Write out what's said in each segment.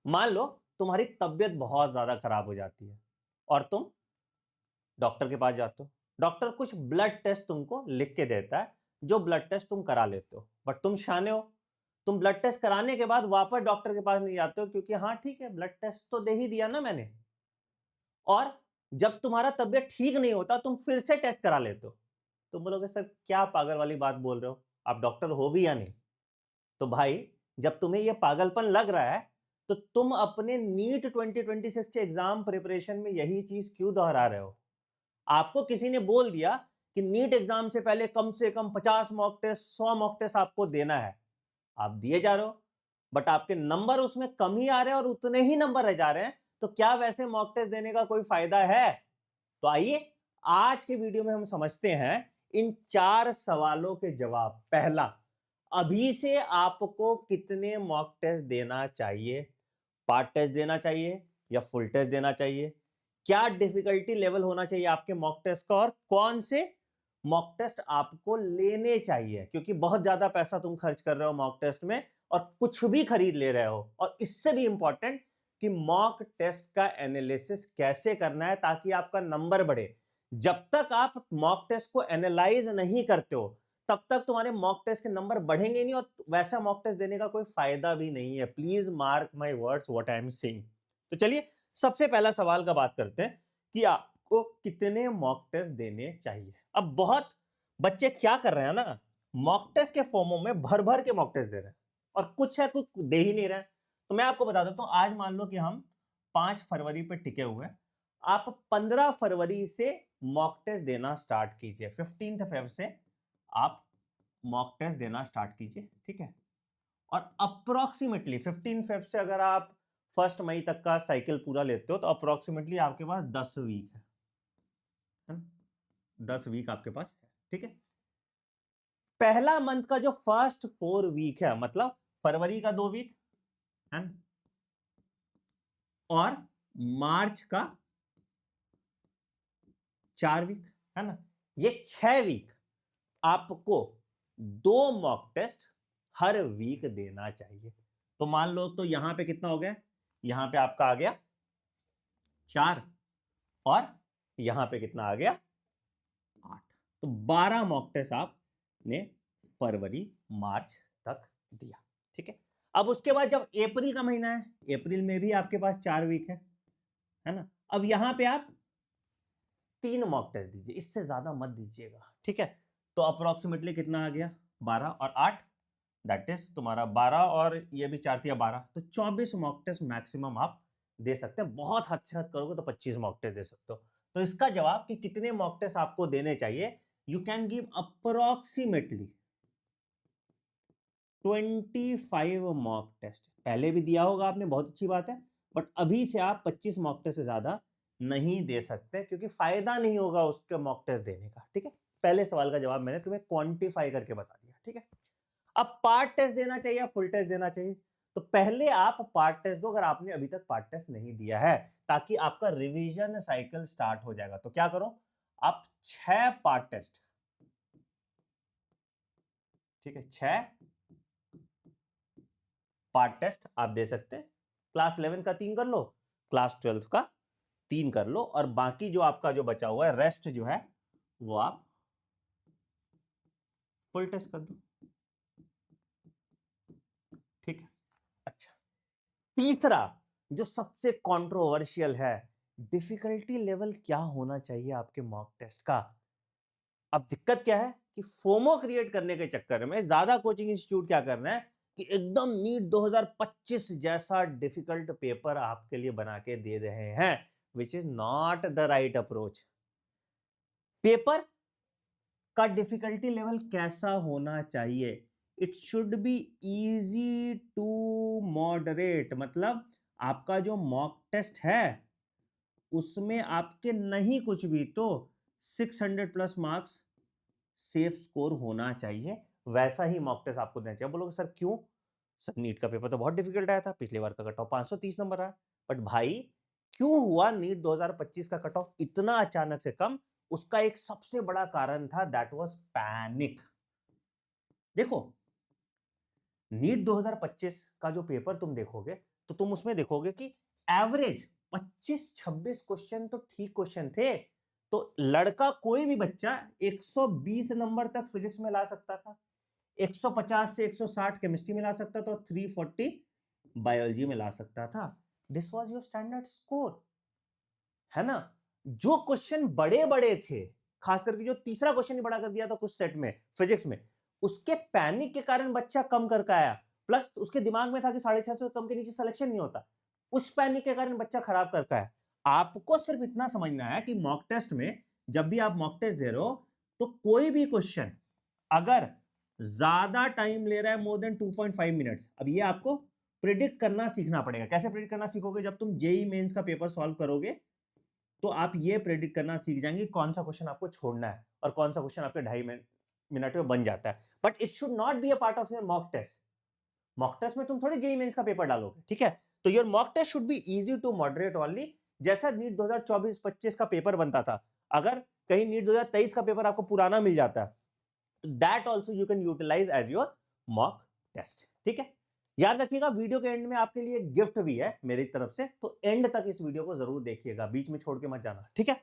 मान लो तुम्हारी तबीयत बहुत ज्यादा खराब हो जाती है और तुम डॉक्टर के पास जाते हो। डॉक्टर कुछ ब्लड टेस्ट तुमको लिख के देता है, जो ब्लड टेस्ट तुम करा लेते हो। बट तुम शाने हो, तुम ब्लड टेस्ट कराने के बाद वापस डॉक्टर के पास नहीं जाते हो, क्योंकि हाँ ठीक है, ब्लड टेस्ट तो दे ही दिया ना मैंने। और जब तुम्हारा तबीयत ठीक नहीं होता, तुम फिर से टेस्ट करा लेते हो। तुम बोलोगे सर क्या पागल वाली बात बोल रहे हो, आप डॉक्टर हो भी या नहीं? तो भाई, जब तुम्हें यह पागलपन लग रहा है, तो तुम अपने नीट 2026 के एग्जाम प्रिपरेशन में यही चीज क्यों दोहरा रहे हो? आपको किसी ने बोल दिया कि नीट एग्जाम से कम 50 मॉक टेस्ट, 100 मॉक टेस्ट आपको देना है। आप दिए जा रहे हो, बट आपके नंबर उसमें कम ही आ रहे हैं और उतने ही नंबर रह जा रहे हैं। तो क्या वैसे मॉक टेस्ट देने का कोई फायदा है? तो आइए आज के वीडियो में हम समझते हैं इन 4 सवालों के जवाब। पहला, अभी से आपको कितने मॉक टेस्ट देना चाहिए? पार्ट टेस्ट देना चाहिए या फुल टेस्ट देना चाहिए? क्या डिफिकल्टी लेवल होना चाहिए आपके मॉक टेस्ट का, और कौन से मॉक टेस्ट आपको लेने चाहिए? क्योंकि बहुत ज्यादा पैसा तुम खर्च कर रहे हो मॉक टेस्ट में और कुछ भी खरीद ले रहे हो। और इससे भी इंपॉर्टेंट कि मॉक टेस्ट का एनालिसिस कैसे करना है ताकि आपका नंबर बढ़े। जब तक आप मॉक टेस्ट को एनालाइज नहीं करते हो, तब तक तुम्हारे मॉक टेस्ट के नंबर बढ़ेंगे नहीं और वैसा मॉक टेस्ट देने का कोई फायदा भी नहीं है। Please mark my words what I am saying. तो चलिए सबसे पहला सवाल का बात करते हैं कि आपको कितने मॉक टेस्ट देने चाहिए। अब बहुत बच्चे क्या कर रहे हैं ना, मॉक टेस्ट के फॉर्मों में भर भर के मॉक टेस्ट दे रहे हैं और कुछ है कुछ दे ही नहीं रहे हैं। तो मैं आपको बता देता हूं, आज मान लो कि हम 5 फरवरी पे टिके हुए हैं। आप 15 फरवरी से मॉक टेस्ट देना स्टार्ट कीजिए। 15 फेब से आप मॉक टेस्ट देना स्टार्ट कीजिए, ठीक है? और अप्रोक्सीमेटली 15 फेब से अगर आप 1 मई तक का साइकिल पूरा लेते हो, तो अप्रोक्सीमेटली आपके पास 10 वीक है ना? 10 वीक आपके पास है, ठीक है? पहला मंथ का जो फर्स्ट 4 वीक है, मतलब फरवरी का 2 वीक है ना, और मार्च का 4 वीक, है ना, ये 6 वीक आपको 2 मॉक टेस्ट हर वीक देना चाहिए। तो मान लो, तो यहां पे कितना हो गया? यहां पे आपका आ गया 4, और यहां पे कितना आ गया? 8। तो 12 मॉक टेस्ट आपने फरवरी मार्च तक दिया, ठीक है? अब उसके बाद जब अप्रैल का महीना है, अप्रैल में भी आपके पास 4 वीक है ना? अब यहां पे आप 3 मॉक टेस्ट दीजिए, इससे ज्यादा मत दीजिएगा, ठीक है? तो अप्रोक्सीमेटली कितना आ गया? 12 और 8, दैट इज तुम्हारा 12, और ये भी 4 या 12, तो 24 मॉक टेस्ट मैक्सिमम आप दे सकते हैं। बहुत हद से हद करोगे तो 25 मॉक टेस्ट दे सकते हो। तो इसका जवाब कि कितने मॉक टेस्ट आपको देने चाहिए, you can give approximately 25 mock test. पहले भी दिया होगा आपने, बहुत अच्छी बात है, बट अभी से आप 25 मॉक टेस्ट से ज्यादा नहीं दे सकते, क्योंकि फायदा नहीं होगा उसके मॉक टेस्ट देने का, ठीक है? पहले सवाल का जवाब मैंने तुम्हें क्वांटिफाई करके बता दिया, ठीक है? अब पार्ट टेस्ट देना चाहिए या फुल टेस्ट देना चाहिए? तो पहले आप पार्ट टेस्ट दो, अगर आपने अभी तक पार्ट टेस्ट नहीं दिया है, ताकि आपका रिवीजन साइकिल स्टार्ट हो जाएगा। तो क्या करो, आप 6 पार्ट टेस्ट, ठीक है, 6 पार्ट टेस्ट आप दे सकते हैं। क्लास 11 का 3 कर लो, क्लास 12 का 3 कर लो, और बाकी जो आपका जो बचा हुआ है रेस्ट जो है, वो आप फुल टेस्ट कर दो, ठीक है? अच्छा, तीसरा जो सबसे कंट्रोवर्शियल है, डिफिकल्टी लेवल क्या होना चाहिए आपके मॉक टेस्ट का? अब दिक्कत क्या है कि फोमो क्रिएट करने के चक्कर में ज्यादा कोचिंग इंस्टीट्यूट क्या कर रहे हैं कि एकदम नीट 2025 जैसा डिफिकल्ट पेपर आपके लिए बना के दे रहे हैं, which is not the right approach. Paper का डिफिकल्टी लेवल कैसा होना चाहिए? It should be easy to moderate, मतलब आपका जो मॉक टेस्ट है उसमें आपके नहीं कुछ भी तो 600 प्लस मार्क्स सेफ स्कोर होना चाहिए। वैसा ही मॉक टेस्ट आपको देना चाहिए। बोलोगे सर क्यों? सर नीट का पेपर तो बहुत डिफिकल्ट आया था, पिछली बार का कट ऑफ 530 नंबर आया। बट भाई, क्यों हुआ नीट 2025 का कट ऑफ इतना अचानक से कम? उसका एक सबसे बड़ा कारण था, दैट वाज पैनिक। देखो, नीट 2025 का जो पेपर तुम देखोगे, तो तुम उसमें देखोगे कि एवरेज 25-26 क्वेश्चन तो ठीक क्वेश्चन थे। तो लड़का कोई भी बच्चा 120 नंबर तक फिजिक्स में ला सकता था, 150 से 160 केमिस्ट्री में ला सकता था, 340 बायोलॉजी में ला सकता था। This was your standard score, है ना। जो क्वेश्चन बड़े बड़े थे, खास करके जो तीसरा क्वेश्चन ही बड़ा कर दिया था कुछ सेट में फिजिक्स में, उसके पैनिक के कारण बच्चा कम करके आया, प्लस उसके दिमाग में था कि 650 से कम के नीचे सिलेक्शन नहीं होता, उस पैनिक के कारण बच्चा खराब करके आया। आपको सिर्फ इतना समझना है कि मॉक टेस्ट में जब भी आप मॉक टेस्ट दे रहे हो तो कोई भी क्वेश्चन अगर ज्यादा टाइम ले रहा है, मोर देन 2.5 मिनट्स, अब ये आपको प्रिडिक्ट करना सीखना पड़ेगा। कैसे प्रिडिक्ट करना सीखोगे? जब तुम जेई मेंस का पेपर सॉल्व करोगे तो आप ये प्रेडिक्ट करना सीख जाएंगे कौन सा क्वेश्चन आपको छोड़ना है और कौन सा क्वेश्चन आपके 2.5 मिनट में बन जाता है। But it should not be a part of your mock test. Mock test में तुम थोड़ी जेईई मेंस का पेपर डालोगे, ठीक है। तो your mock test should be easy to moderate only. जैसा नीट 2024-25 का पेपर बनता था, अगर कहीं नीट 2023 का पेपर आपको पुराना मिल जाता है, that also you can utilize as your mock test, ठीक है। याद रखिएगा वीडियो के एंड में आपके लिए गिफ्ट भी है मेरी तरफ से, तो एंड तक इस वीडियो को जरूर देखिएगा, बीच में छोड़ के मत जाना, ठीक है।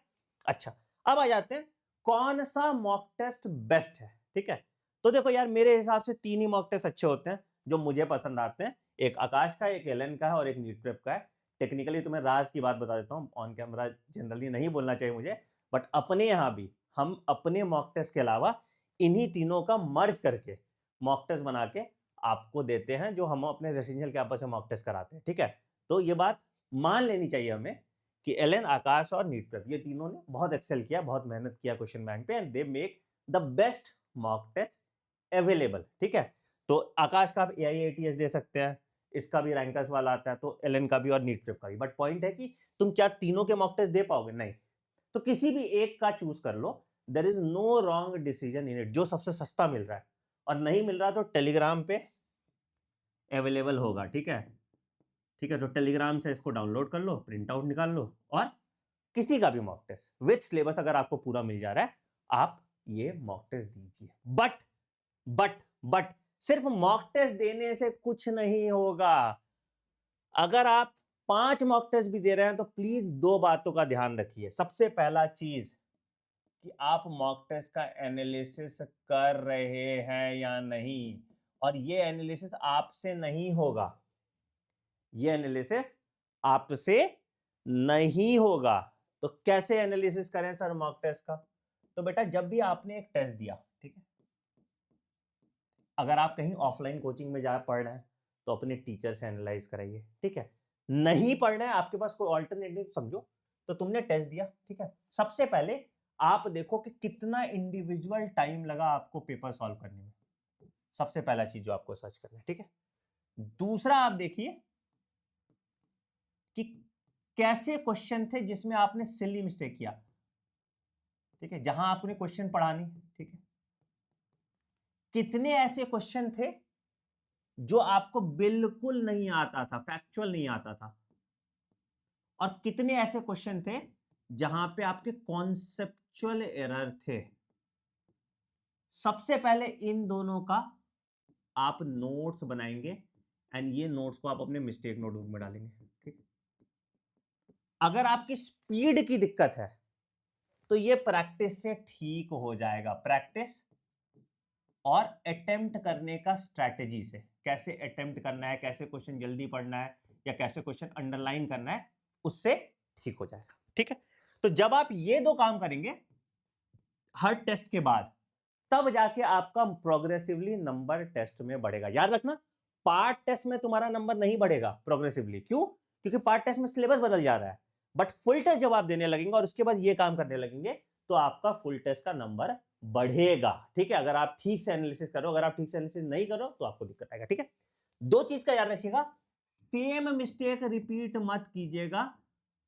अच्छा, अब आ जाते हैं कौन सा मॉक टेस्ट बेस्ट है, ठीक है। तो देखो यार, मेरे हिसाब से 3 ही मॉक टेस्ट अच्छे होते हैं जो मुझे पसंद आते हैं। एक आकाश का, एक एलन का है और एक नीट प्रेप का है। टेक्निकली तुम्हें राज की बात बता देता हूँ, ऑन कैमरा जनरली नहीं बोलना चाहिए मुझे, बट अपने यहाँ भी हम अपने मॉक टेस्ट के अलावा इन्हीं तीनों का मर्ज करके मॉक टेस्ट बना के आपको देते हैं, जो हम अपने रेसिडेंशियल कैंपस में मॉक टेस्ट कराते हैं, ठीक है। तो ये बात मान लेनी चाहिए हमें कि एलन, आकाश और नीट प्रेप, ये तीनों ने बहुत एक्सेल किया, बहुत मेहनत किया क्वेश्चन बैंक पे, and they make the best mock test available, ठीक है। तो आकाश का आप AIATS दे सकते हैं, इसका भी रैंकर्स वाला आता है, तो एलन का भी और नीट प्रेप का भी। बट पॉइंट है कि तुम क्या तीनों के मॉक टेस्ट दे पाओगे? नहीं। तो किसी भी एक का चूज कर लो, there is no wrong decision in it. जो सबसे सस्ता मिल रहा है, और नहीं मिल रहा तो टेलीग्राम पे अवेलेबल होगा, ठीक है। ठीक है, तो टेलीग्राम से इसको डाउनलोड कर लो, प्रिंट आउट निकाल लो, और किसी का भी मॉक टेस्ट विथ सिलेबस अगर आपको पूरा मिल जा रहा है, आप ये मॉक टेस्ट दीजिए। बट सिर्फ मॉक टेस्ट देने से कुछ नहीं होगा। अगर आप 5 मॉक टेस्ट भी दे रहे हैं तो प्लीज 2 बातों का ध्यान रखिए। सबसे पहला चीज कि आप मॉक टेस्ट का एनालिसिस कर रहे हैं या नहीं, और ये एनालिसिस आपसे नहीं होगा, ये एनालिसिस आपसे नहीं होगा। तो कैसे एनालिसिस करें सर मॉक टेस्ट का? तो बेटा, जब भी आपने एक टेस्ट दिया, ठीक है, अगर आप कहीं ऑफलाइन कोचिंग में जा पढ़ रहे हैं तो अपने टीचर से एनालाइज कराइए, ठीक है। नहीं पढ़ रहे हैं, आपके पास कोई ऑल्टरनेटिव समझो, तो तुमने टेस्ट दिया, ठीक है, सबसे पहले आप देखो कि कितना इंडिविजुअल टाइम लगा आपको पेपर सॉल्व करने में। सबसे पहला चीज जो आपको सर्च करना है, ठीक है। दूसरा, आप देखिए कि कैसे क्वेश्चन थे जिसमें आपने सिली मिस्टेक किया, ठीक है, जहां आपने क्वेश्चन पढ़ा नहीं, ठीक है। कितने ऐसे क्वेश्चन थे जो आपको बिल्कुल नहीं आता था, फैक्चुअल नहीं आता था, और कितने ऐसे क्वेश्चन थे जहां पे आपके कॉन्सेप्चुअल एरर थे। सबसे पहले इन दोनों का आप नोट्स बनाएंगे, एंड ये नोट्स को आप अपने मिस्टेक नोटबुक में डालेंगे, ठीक। अगर आपकी स्पीड की दिक्कत है तो ये प्रैक्टिस से ठीक हो जाएगा। प्रैक्टिस और अटेम्प्ट करने का स्ट्रैटेजी से, कैसे अटेम्प्ट करना है, कैसे क्वेश्चन जल्दी पढ़ना है, या कैसे क्वेश्चन अंडरलाइन करना है, उससे ठीक हो जाएगा, ठीक है। तो जब आप ये 2 काम करेंगे हर टेस्ट के बाद, तब जाके आपका प्रोग्रेसिवली नंबर टेस्ट में बढ़ेगा। याद रखना, पार्ट टेस्ट में तुम्हारा नंबर नहीं बढ़ेगा प्रोग्रेसिवली। क्यों? क्योंकि पार्ट टेस्ट में सिलेबस बदल जा रहा है। बट फुल टेस्ट जब आप देने लगेंगे और उसके बाद ये काम करने लगेंगे, तो आपका फुल टेस्ट का नंबर बढ़ेगा, ठीक है। अगर आप ठीक से एनालिसिस करो, अगर आप ठीक से एनालिसिस नहीं करो तो आपको दिक्कत आएगा, ठीक है। 2 चीज का याद रखिएगा, सेम मिस्टेक रिपीट मत कीजिएगा,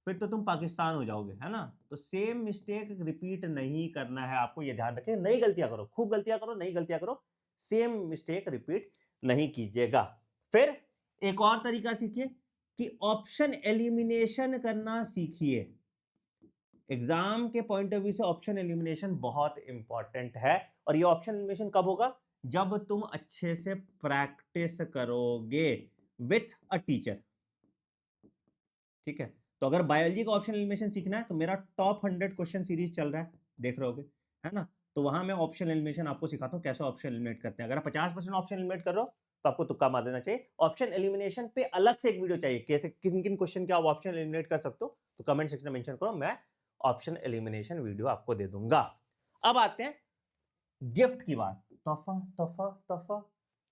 फिर तो तुम पाकिस्तान हो जाओगे, है ना। तो सेम मिस्टेक रिपीट नहीं करना है आपको, ये ध्यान रखें। नई गलतियां करो, खूब गलतियां करो, नई गलतियां करो, सेम मिस्टेक रिपीट नहीं कीजिएगा। फिर एक और तरीका सीखिए कि ऑप्शन एलिमिनेशन करना सीखिए। एग्जाम के पॉइंट ऑफ व्यू से ऑप्शन एलिमिनेशन बहुत इंपॉर्टेंट है, और ये ऑप्शन एलिमिनेशन कब होगा? जब तुम अच्छे से प्रैक्टिस करोगे विथ अ टीचर। ठीक है। तो अगर बायोलॉजी का ऑप्शनल एलिमिनेशन सीखना है तो मेरा टॉप 100 क्वेश्चन सीरीज चल रहा है, देख रहे होगे, है ना? तो वहां मैं ऑप्शनल एलिमिनेशन आपको सिखाता हूँ कैसे ऑप्शन एलिमिनेट करते हैं। अगर आप 50% ऑप्शन एलिमिनेट कर रहे हो तो आपको तुक्का मार देना चाहिए। ऑप्शन एलिमिनेशन पे अलग से एक वीडियो चाहिए, कैसे किन किन क्वेश्चन के आप ऑप्शन एलिमिनेट कर सकते हो, तो कमेंट सेक्शन में मेंशन करो, मैं ऑप्शन एलिमिनेशन वीडियो आपको दे दूंगा। अब आते हैं गिफ्ट की बात। तोहफा तोहफा तोहफा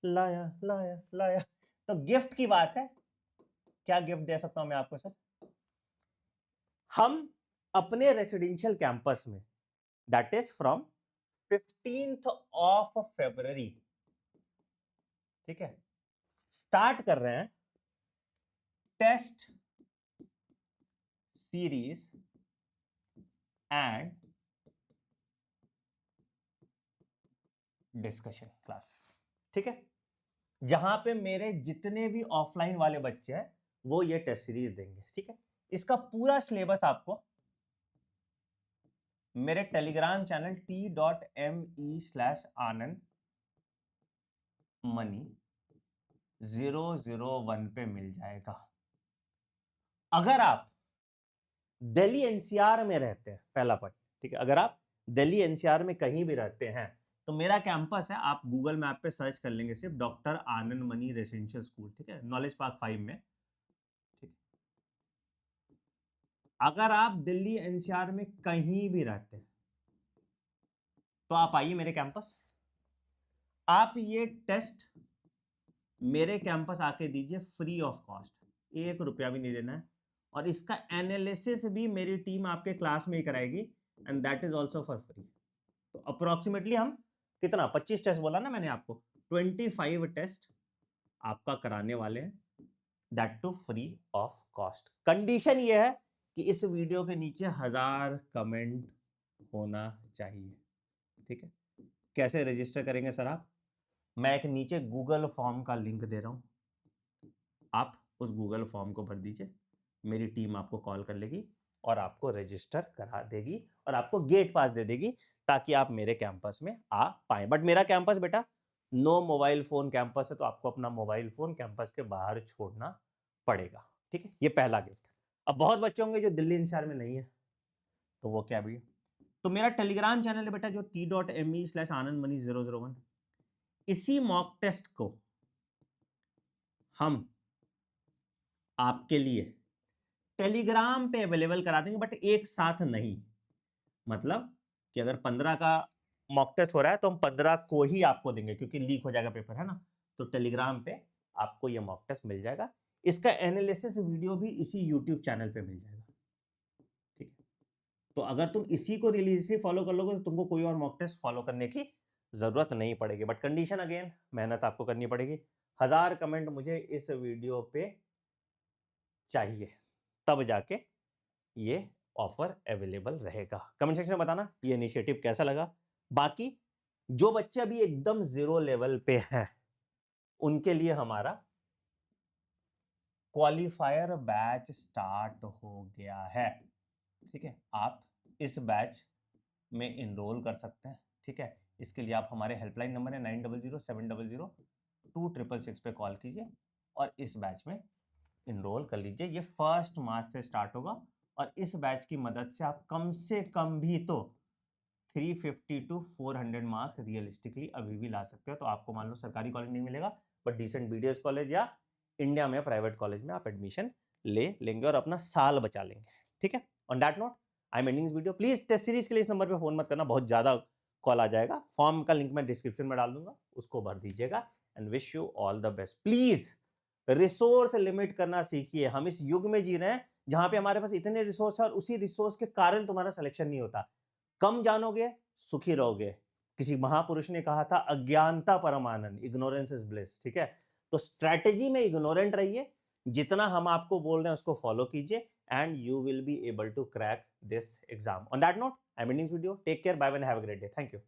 लाया लाया लाया। तो गिफ्ट की बात है, क्या गिफ्ट दे सकता हूं मैं आपको सर? हम अपने रेसिडेंशियल कैंपस में, दैट इज फ्रॉम 15th ऑफ February, ठीक है, स्टार्ट कर रहे हैं test series and discussion class, ठीक है, जहां पे मेरे जितने भी ऑफलाइन वाले बच्चे हैं वो ये टेस्ट सीरीज देंगे, ठीक है। इसका पूरा सिलेबस आपको मेरे टेलीग्राम चैनल t.me/anand मनी 001 पे मिल जाएगा। अगर आप दिल्ली एनसीआर में रहते हैं, पहला पॉइंट, ठीक है, अगर आप दिल्ली एनसीआर में कहीं भी रहते हैं तो मेरा कैंपस है, आप गूगल मैप पे सर्च कर लेंगे सिर्फ डॉक्टर आनंद मनी रेसिडेंशियल स्कूल, ठीक है, नॉलेज पार्क 5 में, ठीक। अगर आप दिल्ली एनसीआर में कहीं भी रहते हैं तो आप आइए मेरे कैंपस, आप ये टेस्ट मेरे कैंपस आके दीजिए फ्री ऑफ कॉस्ट, 1 रुपया भी नहीं देना है, और इसका एनालिसिस भी मेरी टीम आपके क्लास में ही कराएगी, and that is also for free. तो अप्रोक्सीमेटली हम कितना, 25 टेस्ट बोला ना मैंने आपको, 25 टेस्ट आपका कराने वाले हैं, that too free of cost. Condition ये है कि इस वीडियो के नीचे 1000 कमेंट होना चाहिए, ठीक है। कैसे रजिस्टर करेंगे सर आप? मैं एक नीचे गूगल फॉर्म का लिंक दे रहा हूं, आप उस गूगल फॉर्म को भर दीजिए, मेरी टीम आपको कॉल कर लेगी और आपको रजिस्टर करा देगी और आपको गेट पास दे देगी ताकि आप मेरे कैंपस में आ पाए। बट मेरा कैंपस बेटा नो मोबाइल फोन कैंपस है, तो आपको अपना मोबाइल फोन कैंपस के बाहर छोड़ना पड़ेगा, ठीक है। ये पहला गिफ्ट। अब बहुत बच्चे होंगे जो दिल्ली एनसीआर में नहीं है, तो वो क्या भी है? तो मेरा टेलीग्राम चैनल है बेटा जो t.me/anandmani001, इसी मॉक टेस्ट को हम आपके लिए टेलीग्राम पे अवेलेबल करा देंगे, बट एक साथ नहीं। मतलब कि अगर 15 का मॉक टेस्ट हो रहा है तो हम 15 को ही आपको देंगे, क्योंकि लीक हो जाएगा पेपर, है ना। तो टेलीग्राम पे आपको ये मॉक टेस्ट मिल जाएगा, इसका एनालिसिस वीडियो भी इसी यूट्यूब चैनल पे मिल जाएगा, ठीक है। तो अगर तुम इसी को रिलीजियसली फॉलो कर लोगे तो तुमको कोई और मॉक टेस्ट फॉलो करने की जरूरत नहीं पड़ेगी। बट कंडीशन अगेन, मेहनत आपको करनी पड़ेगी। 1000 कमेंट मुझे इस वीडियो पे चाहिए, तब जाके ये ऑफर अवेलेबल रहेगा। कमेंट सेक्शन में बताना ये इनिशिएटिव कैसा लगा। बाकी जो बच्चे अभी एकदम जीरो लेवल पे हैं उनके लिए हमारा क्वालिफायर बैच स्टार्ट हो गया है, ठीक है। आप इस बैच में इनरोल कर सकते हैं, ठीक है। इसके लिए आप हमारे हेल्पलाइन नंबर है 9007002666 पे कॉल कीजिए और इस बैच में इनरोल कर लीजिए। ये 1 मार्च से स्टार्ट होगा और इस बैच की मदद से आप कम से कम भी तो 350 टू 400 मार्क्स रियलिस्टिकली अभी भी ला सकते हो। तो आपको मान लो सरकारी कॉलेज नहीं मिलेगा, बट डिसेंट बीडीएस कॉलेज या इंडिया में प्राइवेट कॉलेज में आप एडमिशन ले लेंगे और अपना साल बचा लेंगे, ठीक है। On that note I am ending this video. Please test series के लिए इस नंबर पे फोन मत करना, बहुत ज्यादा कॉल आ जाएगा। फॉर्म का लिंक मैं डिस्क्रिप्शन में डाल दूंगा, उसको भर दीजिएगा and wish you all the best. Please resource limit करना सीखिए। हम इस युग में जी रहे हैं जहां पे हमारे पास इतने रिसोर्स है और उसी रिसोर्स के कारण तुम्हारा सिलेक्शन नहीं होता। कम जानोगे सुखी रहोगे। किसी महापुरुष ने कहा था अज्ञानता परम आनंद, इग्नोरेंस इज ब्लिस, ठीक है। तो स्ट्रेटेजी में इग्नोरेंट रहिए, जितना हम आपको बोल रहे हैं उसको फॉलो कीजिए and you will be able to crack this exam. On that note I am ending this video. Take care, bye bye, have a great day, thank you.